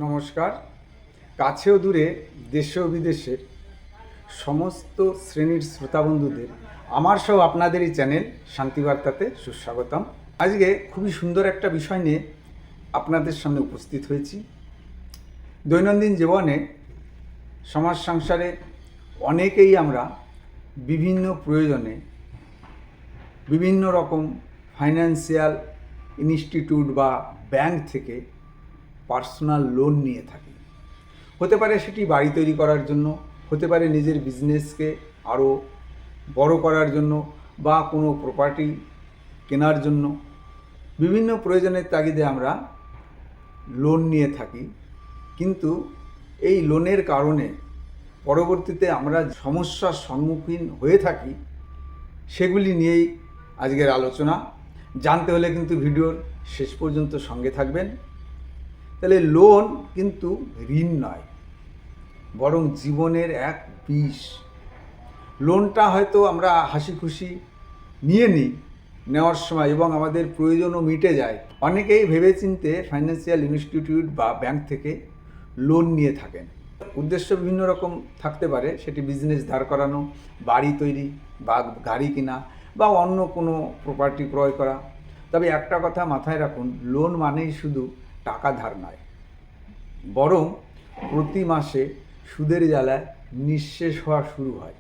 নমস্কার। কাছে ও দূরে, দেশে ও বিদেশের সমস্ত শ্রেণীর শ্রোতা বন্ধুদের আমার সহ আপনাদেরই চ্যানেল শান্তিবার্তাতে সুস্বাগতম। আজকে খুবই সুন্দর একটা বিষয় নিয়ে আপনাদের সামনে উপস্থিত হয়েছি। দৈনন্দিন জীবনে, সমাজ সংসারে অনেকেই আমরা বিভিন্ন প্রয়োজনে বিভিন্ন রকম ফাইন্যান্সিয়াল ইনস্টিটিউট বা ব্যাংক থেকে পার্সোনাল লোন নিয়ে থাকি। হতে পারে সেটি বাড়ি তৈরি করার জন্য, হতে পারে নিজের বিজনেসকে আরও বড় করার জন্য, বা কোনো প্রপার্টি কেনার জন্য। বিভিন্ন প্রয়োজনের তাগিদে আমরা লোন নিয়ে থাকি, কিন্তু এই লোনের কারণে পরবর্তীতে আমরা সমস্যার সম্মুখীন হয়ে থাকি, সেগুলি নিয়েই আজকের আলোচনা। জানতে হলে কিন্তু ভিডিওর শেষ পর্যন্ত সঙ্গে থাকবেন। তাহলে লোন কিন্তু ঋণ নয়, বরং জীবনের এক বিষ। লোনটা হয়তো আমরা হাসি খুশি নিয়ে নিই নেওয়ার সময়, এবং আমাদের প্রয়োজনও মিটে যায়। অনেকেই ভেবেচিন্তে ফাইন্যান্সিয়াল ইনস্টিটিউট বা ব্যাংক থেকে লোন নিয়ে থাকেন। উদ্দেশ্য বিভিন্ন রকম থাকতে পারে, সেটি বিজনেস দাঁড় করানো, বাড়ি তৈরি বা গাড়ি কেনা, বা অন্য কোনো প্রপার্টি ক্রয় করা। তবে একটা কথা মাথায় রাখুন, লোন মানেই শুধু টাকা ধার নয়, বরং প্রতি মাসে সুদের জ্বালায় নিঃশেষ হওয়া শুরু হয়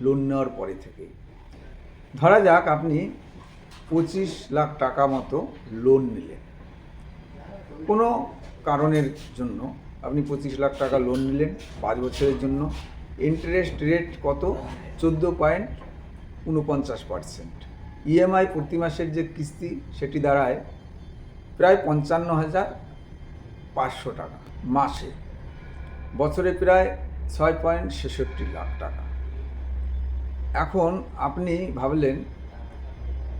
লোন নেওয়ার পরে থেকেই। ধরা যাক আপনি 25 লাখ টাকা মতো লোন নিলেন। কোনো কারণের জন্য আপনি 25 লাখ টাকা লোন নিলেন 5 বছরের জন্য। ইন্টারেস্ট রেট কত? 14.49%। ইএমআই প্রতি মাসের যে কিস্তি, সেটি দাঁড়ায় প্রায় 55,500 টাকা মাসে। বছরে প্রায় 6.66 লাখ টাকা। এখন আপনি ভাবলেন,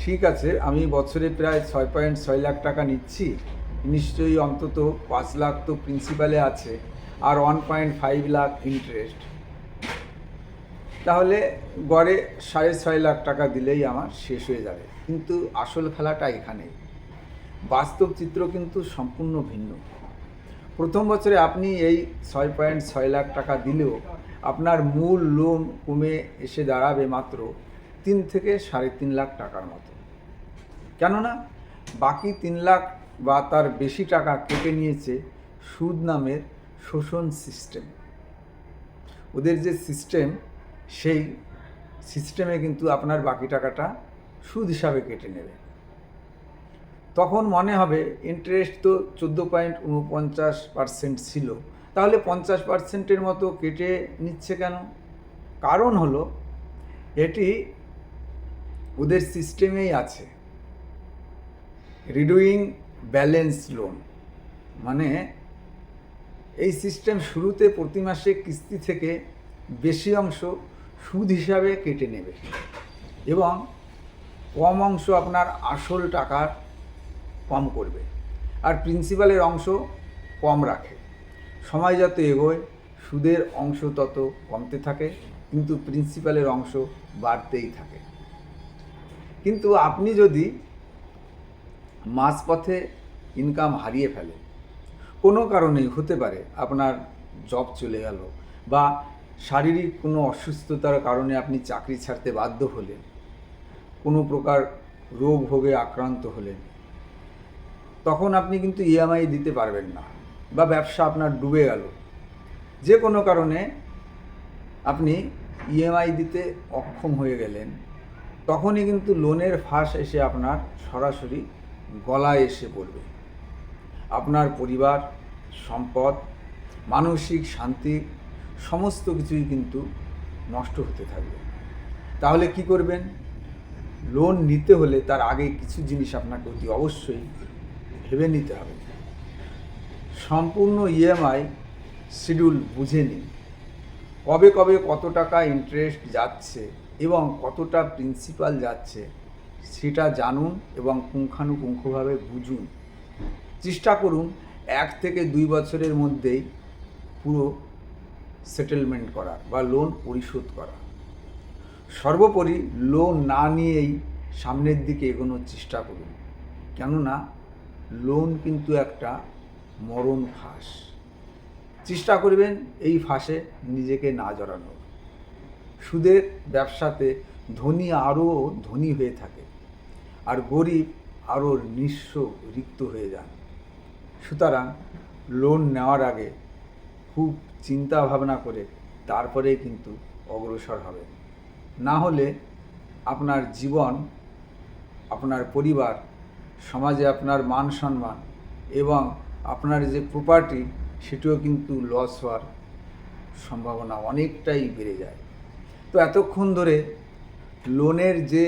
ঠিক আছে, আমি বছরে প্রায় 6.6 লাখ টাকা নিচ্ছি, নিশ্চয়ই অন্তত 5 লাখ তো প্রিন্সিপালে আছে, আর 1.5 লাখ ইন্টারেস্ট। তাহলে গড়ে 6.5 লাখ টাকা দিলেই আমার শেষ হয়ে যাবে। কিন্তু আসল খেলাটা এখানেই। বাস্তব চিত্র কিন্তু সম্পূর্ণ ভিন্ন। প্রথম বছরে আপনি এই 6.6 লাখ টাকা দিলেও আপনার মূল লোন কমে এসে দাঁড়াবে মাত্র 3 থেকে 3.5 লাখ টাকার মতো। কেননা বাকি 3 লাখ বা তার বেশি টাকা কেটে নিয়েছে সুদ নামের শোষণ সিস্টেম। ওদের যে সিস্টেম, সেই সিস্টেমে কিন্তু আপনার বাকি টাকাটা সুদ হিসাবে কেটে নেবে। তখন মনে হবে ইন্টারেস্ট তো 14.49% ছিল, তাহলে 50%-এর মতো কেটে নিচ্ছে কেন? কারণ হলো, এটি ওদের সিস্টেমেই আছে রিডিউইং ব্যালেন্স লোন। মানে এই সিস্টেম শুরুতে প্রতি মাসে কিস্তি থেকে বেশি অংশ সুদ হিসাবে কেটে নেবে, এবং কম অংশ আপনার আসল টাকার কম করবে, আর প্রিন্সিপালের অংশ কম রাখে। সময় যত এগোয় সুদের অংশ তত কমতে থাকে, কিন্তু প্রিন্সিপালের অংশ বাড়তেই থাকে। কিন্তু আপনি যদি মাঝপথে ইনকাম হারিয়ে ফেলেন, কোনো কারণেই, হতে পারে আপনার জব চলে গেল, বা শারীরিক কোনো অসুস্থতার কারণে আপনি চাকরি ছাড়তে বাধ্য হলেন, কোনো প্রকার রোগ ভোগে আক্রান্ত হলেন, তখন আপনি কিন্তু ইএমআই দিতে পারবেন না, বা ব্যবসা আপনার ডুবে গেল, যে কোনো কারণে আপনি ইএমআই দিতে অক্ষম হয়ে গেলেন, তখনই কিন্তু লোনের ফাঁস এসে আপনার সরাসরি গলায় এসে পড়বে। আপনার পরিবার, সম্পদ, মানসিক শান্তি সমস্ত কিছুই কিন্তু নষ্ট হতে থাকবে। তাহলে কি করবেন? লোন নিতে হলে তার আগে কিছু জিনিস আপনাকে অতি অবশ্যই ভেবে নিতে হবে। সম্পূর্ণ ইএমআই শিডিউল বুঝে নিন। কবে কবে কত টাকা ইন্টারেস্ট যাচ্ছে এবং কতটা প্রিন্সিপাল যাচ্ছে সেটা জানুন, এবং পুঙ্খানুপুঙ্খভাবে বুঝুন। চেষ্টা করুন 1 থেকে 2 বছরের মধ্যেই পুরো সেটেলমেন্ট করার বা লোন পরিশোধ করা। সর্বোপরি লোন না নিয়েই সামনের দিকে এগোনোর চেষ্টা করুন, কেননা লোন কিন্তু একটা মরণ ফাঁস। চেষ্টা করবেন এই ফাঁসে নিজেকে না জড়ানোর। সুদের ব্যবসাতে ধনী আরও ধনী হয়ে থাকে, আর গরিব আরও নিঃস্ব রিক্ত হয়ে যান। সুতরাং লোন নেওয়ার আগে খুব চিন্তা ভাবনা করে তারপরে কিন্তু অগ্রসর হবেন। না হলে আপনার জীবন, আপনার পরিবার, সমাজে আপনার মান সম্মান এবং আপনার যে প্রপার্টি সেটিও কিন্তু লস হওয়ার সম্ভাবনা অনেকটাই বেড়ে যায়। তো এতক্ষণ ধরে লোনের যে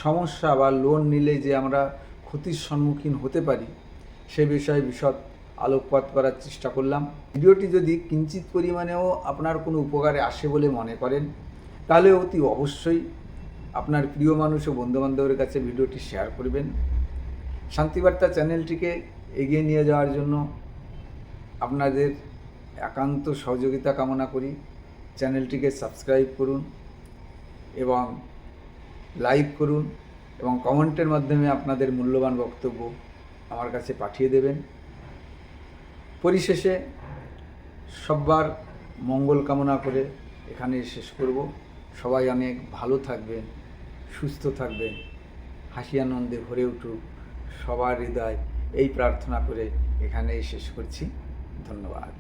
সমস্যা বা লোন নিলে যে আমরা ক্ষতির সম্মুখীন হতে পারি সে বিষয়ে বিশদ আলোকপাত করার চেষ্টা করলাম। ভিডিওটি যদি কিঞ্চিত পরিমাণেও আপনার কোনো উপকারে আসে বলে মনে করেন তাহলে অতি অবশ্যই আপনার প্রিয় মানুষ ও বন্ধুবান্ধবের কাছে ভিডিওটি শেয়ার করবেন। শান্তিবার্তা চ্যানেলটিকে এগিয়ে নিয়ে যাওয়ার জন্য আপনাদের একান্ত সহযোগিতা কামনা করি। চ্যানেলটিকে সাবস্ক্রাইব করুন এবং লাইক করুন এবং কমেন্টের মাধ্যমে আপনাদের মূল্যবান বক্তব্য আমার কাছে পাঠিয়ে দেবেন। পরিশেষে সবার মঙ্গল কামনা করে এখানে শেষ করব। সবাই অনেক ভালো থাকবেন, সুস্থ থাকবেন, হাসি আনন্দে ভরে উঠুক সবার হৃদয়, এই প্রার্থনা করে এখানেই শেষ করছি। ধন্যবাদ।